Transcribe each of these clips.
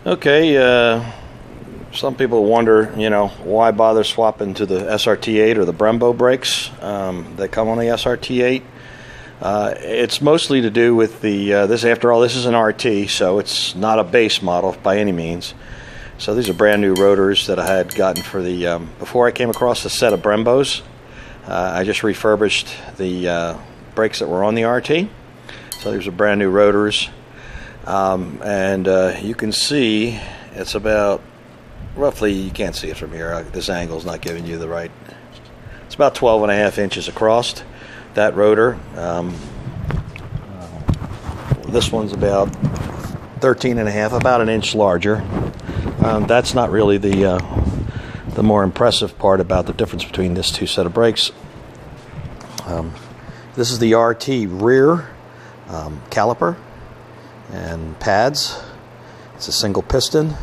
Okay, some people wonder, why bother swapping to the SRT8 or the Brembo brakes that come on the SRT8. It's mostly to do with the after all, this is an RT, so it's not a base model by any means. So these are brand new rotors that I had gotten for the before I came across a set of Brembos. I just refurbished the brakes that were on the RT. So these are brand new rotors. And you can see it's about roughly, you can't see it from here, this angle's not giving you the right, it's about 12.5 inches across, that rotor. This one's about 13.5, about an inch larger. That's not really the more impressive part about the difference between this two set of brakes. This is the RT rear caliper and pads. It's a single piston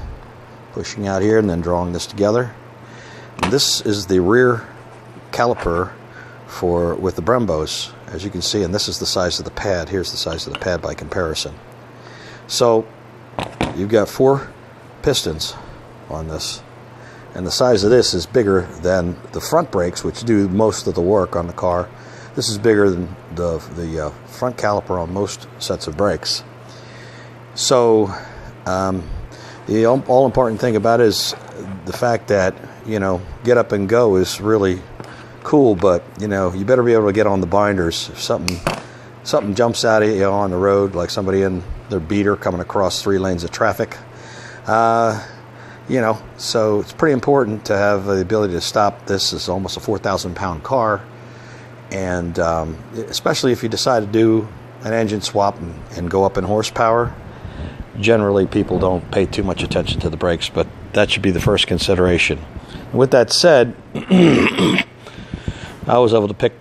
pushing out here and then drawing this together. And this is the rear caliper with the Brembos, as you can see, and this is the size of the pad. Here's the size of the pad by comparison. So you've got 4 pistons on this, and the size of this is bigger than the front brakes, which do most of the work on the car. This is bigger than the front caliper on most sets of brakes. So the all important thing about it is the fact that, get up and go is really cool, but you better be able to get on the binders if something jumps out at you on the road, like somebody in their beater coming across 3 lanes of traffic. So it's pretty important to have the ability to stop. This is almost a 4,000-pound car, and especially if you decide to do an engine swap and go up in horsepower. Generally, people don't pay too much attention to the brakes, but that should be the first consideration. With that said, I was able to pick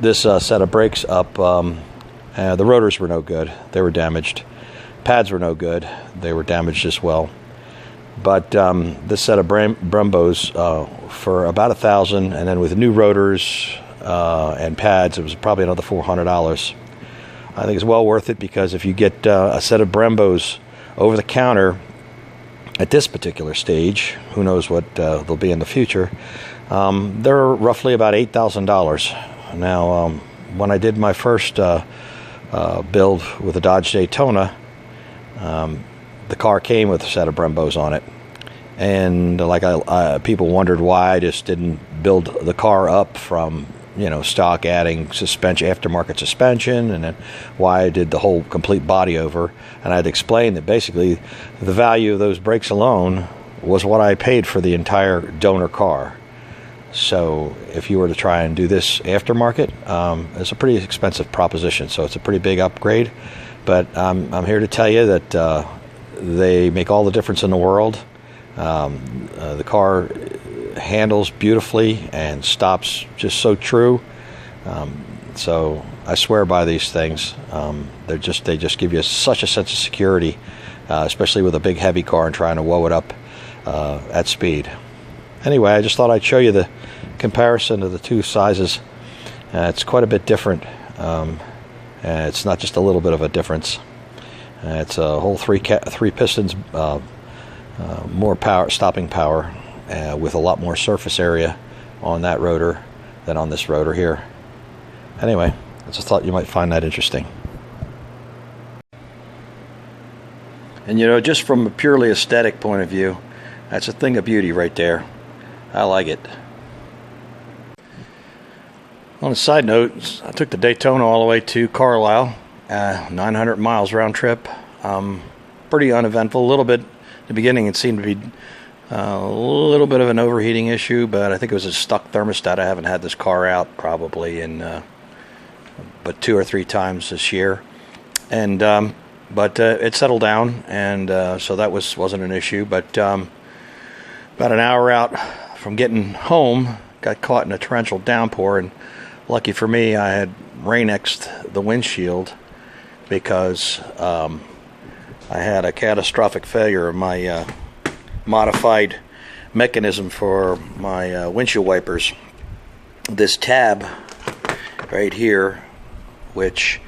this set of brakes up. The rotors were no good. They were damaged. Pads were no good. They were damaged as well. But this set of Brembos for about $1,000, and then with new rotors and pads, it was probably another $400. I think it's well worth it, because if you get a set of Brembos over the counter at this particular stage, who knows what they'll be in the future, they're roughly about $8,000. Now, when I did my first build with a Dodge Daytona, the car came with a set of Brembos on it, and people wondered why I just didn't build the car up from stock, adding aftermarket suspension, and then why I did the whole complete body over. And I'd explained that basically the value of those brakes alone was what I paid for the entire donor car. So if you were to try and do this aftermarket, it's a pretty expensive proposition. So it's a pretty big upgrade. But I'm here to tell you that they make all the difference in the world. The car handles beautifully and stops just so true. So I swear by these things. They just give you such a sense of security, especially with a big heavy car and trying to whoa it up at speed. Anyway, I just thought I'd show you the comparison of the two sizes. It's quite a bit different. It's not just a little bit of a difference. It's a whole three pistons, more power, stopping power, with a lot more surface area on that rotor than on this rotor here. Anyway, I just thought you might find that interesting. And just from a purely aesthetic point of view, that's a thing of beauty right there. I like it. On a side note, I took the Daytona all the way to Carlisle, 900 miles round trip. Pretty uneventful. A little bit at the beginning, it seemed to be a little bit of an overheating issue, but I think it was a stuck thermostat. I haven't had this car out probably in but 2 or 3 times this year, and but it settled down, and so that wasn't an issue. But about an hour out from getting home, got caught in a torrential downpour, and lucky for me, I had Rain-X'd the windshield, because I had a catastrophic failure of my modified mechanism for my windshield wipers. This tab right here, which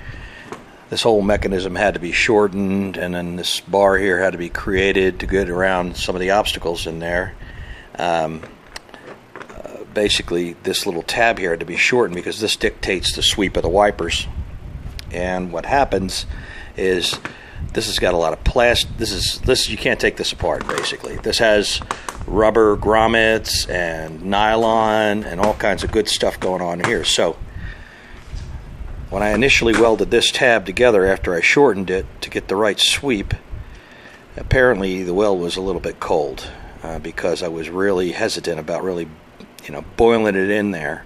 this whole mechanism had to be shortened, and then this bar here had to be created to get around some of the obstacles in there. Basically, this little tab here had to be shortened because this dictates the sweep of the wipers. And what happens is this has got a lot of plastic. This you can't take this apart. Basically, this has rubber grommets and nylon and all kinds of good stuff going on here. So when I initially welded this tab together after I shortened it to get the right sweep, apparently the weld was a little bit cold because I was really hesitant about really, boiling it in there.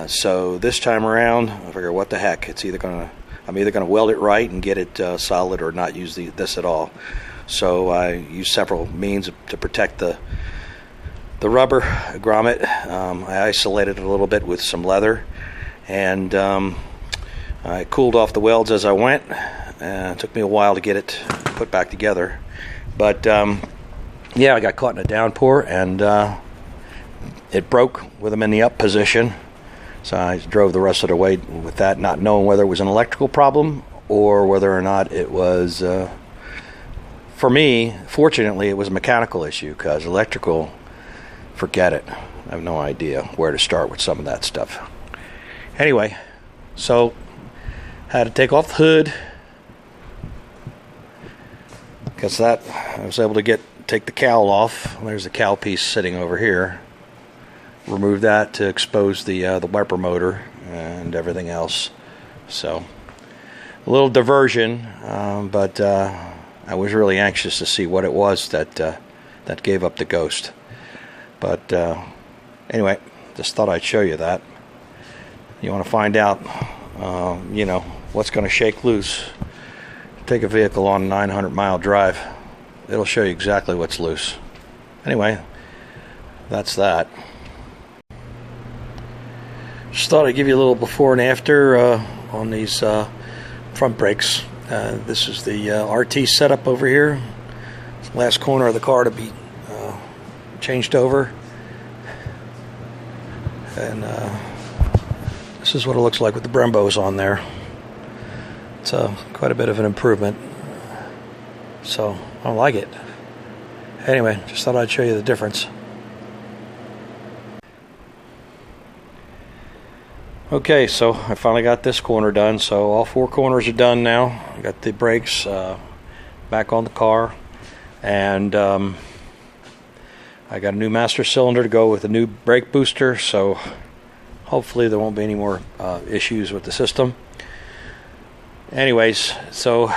So this time around, I figure, what the heck? I'm either gonna weld it right and get it solid, or not use this at all. So I used several means to protect the rubber grommet. I isolated it a little bit with some leather, and I cooled off the welds as I went. It took me a while to get it put back together, but yeah, I got caught in a downpour, and it broke with them in the up position. So I drove the rest of the way with that, not knowing whether it was an electrical problem or whether or not it was, for me, fortunately, it was a mechanical issue, because electrical, forget it. I have no idea where to start with some of that stuff. Anyway, so had to take off the hood, because that I was able to take the cowl off. There's the cowl piece sitting over here. Remove that to expose the wiper motor and everything else. So a little diversion, but I was really anxious to see what it was that gave up the ghost. But anyway, just thought I'd show you that. You want to find out, what's going to shake loose. Take a vehicle on a 900-mile drive. It'll show you exactly what's loose. Anyway, that's that. Just thought I'd give you a little before and after on these front brakes. This is the RT setup over here. It's the last corner of the car to be changed over. And this is what it looks like with the Brembos on there. It's quite a bit of an improvement. So I like it. Anyway, just thought I'd show you the difference. Okay, so I finally got this corner done. So all four corners are done now. I got the brakes back on the car, and I got a new master cylinder to go with a new brake booster. So hopefully there won't be any more issues with the system. Anyways, so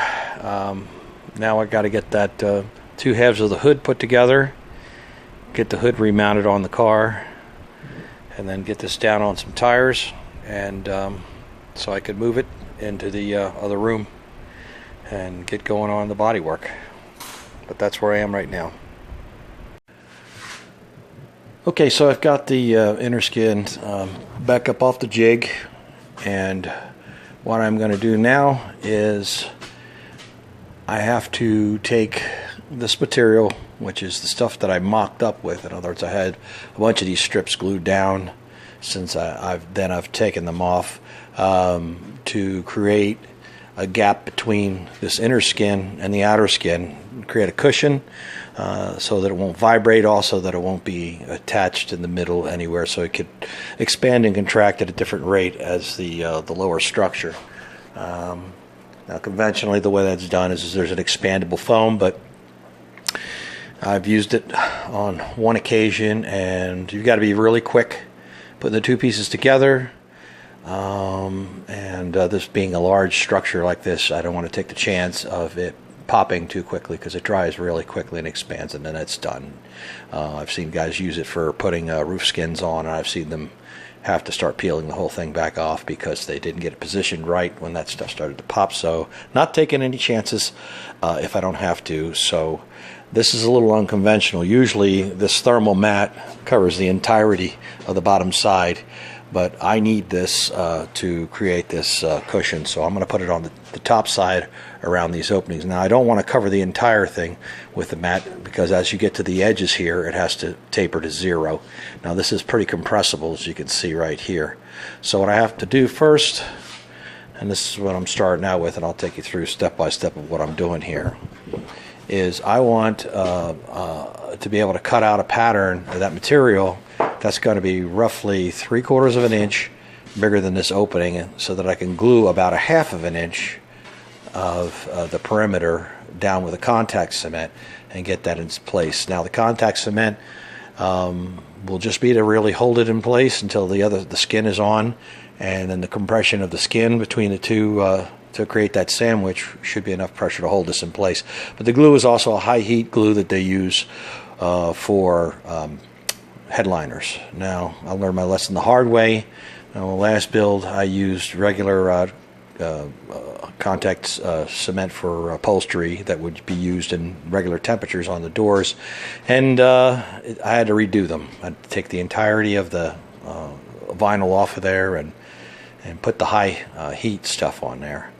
now I got to get that two halves of the hood put together, get the hood remounted on the car, and then get this down on some tires. And so I could move it into the other room and get going on the body work. But that's where I am right now. Okay, so I've got the inner skin back up off the jig, and what I'm going to do now is I have to take this material, which is the stuff that I mocked up with. In other words, I had a bunch of these strips glued down. Since I've taken them off to create a gap between this inner skin and the outer skin, create a cushion so that it won't vibrate, also that it won't be attached in the middle anywhere, so it could expand and contract at a different rate as the lower structure. Now, conventionally, the way that's done is there's an expandable foam, but I've used it on one occasion, and you've got to be really quick putting the two pieces together, and this being a large structure like this, I don't want to take the chance of it popping too quickly, because it dries really quickly and expands, and then it's done. I've seen guys use it for putting roof skins on, and I've seen them have to start peeling the whole thing back off because they didn't get it positioned right when that stuff started to pop. So not taking any chances if I don't have to. So this is a little unconventional. Usually this thermal mat covers the entirety of the bottom side, but I need this to create this cushion, so I'm going to put it on the top side around these openings. Now, I don't want to cover the entire thing with the mat, because as you get to the edges here, it has to taper to 0. Now, this is pretty compressible, as you can see right here. So what I have to do first, and this is what I'm starting out with, and I'll take you through step by step of what I'm doing here, is I want to be able to cut out a pattern of that material that's going to be roughly 3/4 of an inch bigger than this opening, so that I can glue about 1/2 of an inch of the perimeter down with a contact cement and get that in place. Now the contact cement will just be to really hold it in place until the skin is on, and then the compression of the skin between the two to create that sandwich should be enough pressure to hold this in place. But the glue is also a high heat glue that they use for headliners. Now I learned my lesson the hard way. On the last build I used regular contact cement for upholstery that would be used in regular temperatures on the doors, and I had to redo them. I'd take the entirety of the vinyl off of there and put the high heat stuff on there.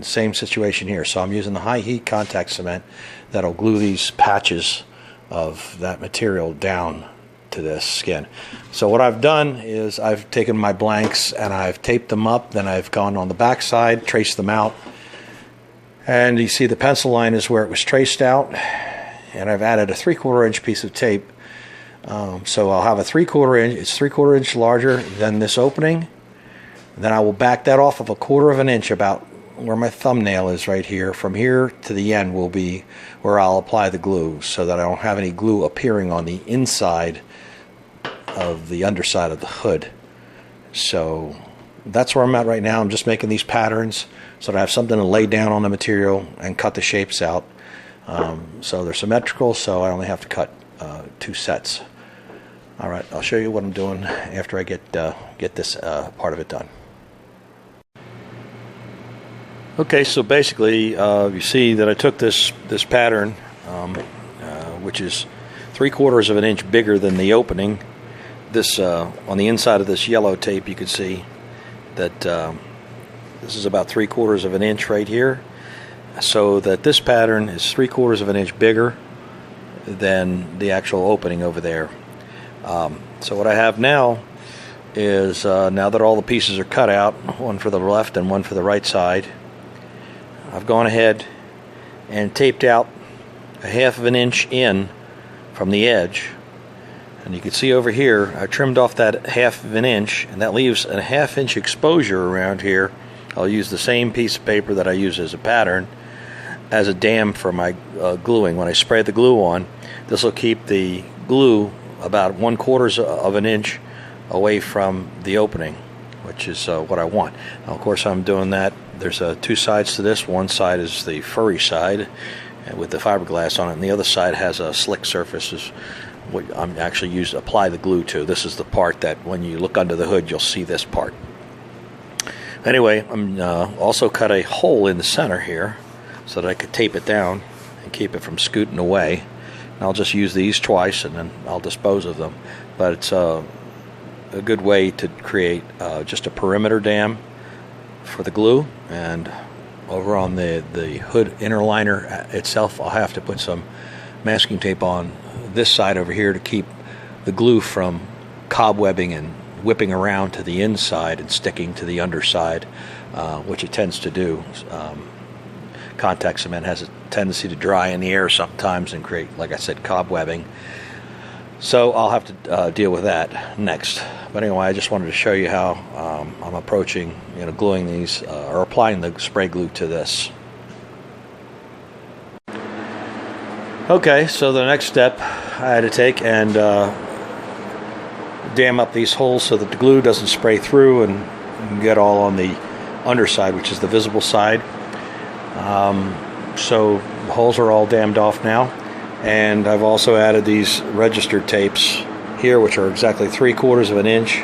Same situation here, so I'm using the high heat contact cement that'll glue these patches of that material down to this skin. So what I've done is I've taken my blanks and I've taped them up, then I've gone on the back side, traced them out, and you see the pencil line is where it was traced out, and I've added a 3/4 inch piece of tape. So I'll have a 3/4 inch, it's 3/4 inch larger than this opening. Then I will back that off of 1/4 of an inch, about where my thumbnail is right here. From here to the end will be where I'll apply the glue, so that I don't have any glue appearing on the inside of the underside of the hood. So that's where I'm at right now. I'm just making these patterns so that I have something to lay down on the material and cut the shapes out. So they're symmetrical, so I only have to cut 2 sets. Alright, I'll show you what I'm doing after I get this part of it done. Okay, so basically you see that I took this pattern, which is 3/4 of an inch bigger than the opening. This on the inside of this yellow tape, you can see that this is about 3/4 of an inch right here, so that this pattern is 3/4 of an inch bigger than the actual opening over there. So what I have now is, now that all the pieces are cut out, one for the left and one for the right side, I've gone ahead and taped out 1/2 of an inch in from the edge. And you can see over here, I trimmed off that 1/2 of an inch, and that leaves a 1/2 inch exposure around here. I'll use the same piece of paper that I use as a pattern as a dam for my gluing. When I spray the glue on, this will keep the glue about 1/4 of an inch away from the opening, which is what I want. Now, of course, I'm doing that. There's 2 sides to this. One side is the furry side with the fiberglass on it, and the other side has a slick surface. Is what I'm actually apply the glue to. This is the part that when you look under the hood, you'll see this part. Anyway, I'm also cut a hole in the center here so that I could tape it down and keep it from scooting away. And I'll just use these twice and then I'll dispose of them. But it's a good way to create just a perimeter dam for the glue. And over on the hood inner liner itself, I'll have to put some masking tape on this side over here to keep the glue from cobwebbing and whipping around to the inside and sticking to the underside, which it tends to do. Contact cement has a tendency to dry in the air sometimes and create, like I said, cobwebbing. So I'll have to deal with that next. But anyway, I just wanted to show you how I'm approaching, gluing these or applying the spray glue to this. Okay, so the next step I had to take and dam up these holes so that the glue doesn't spray through and get all on the underside, which is the visible side. So the holes are all dammed off now, and I've also added these registered tapes here, which are exactly 3/4 of an inch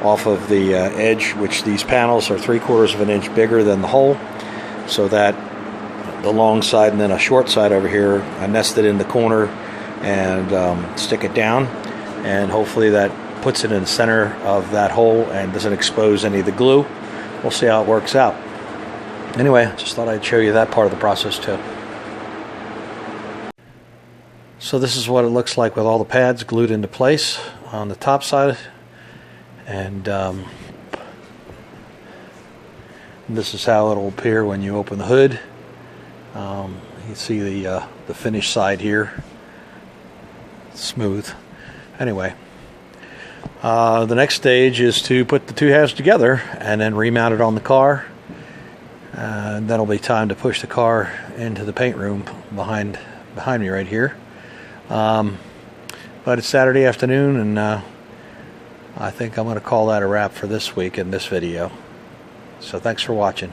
off of the edge, which these panels are 3/4 of an inch bigger than the hole, so that the long side and then a short side over here, I nest it in the corner and stick it down, and hopefully that puts it in the center of that hole and doesn't expose any of the glue. We'll see how it works out. Anyway, just thought I'd show you that part of the process too. So this is what it looks like with all the pads glued into place on the top side, and And this is how it'll appear when you open the hood. You see the finished side here. Smooth. Anyway, the next stage is to put the two halves together and then remount it on the car. And then it'll be time to push the car into the paint room behind me right here. But it's Saturday afternoon, and I think I'm going to call that a wrap for this week in this video. So thanks for watching.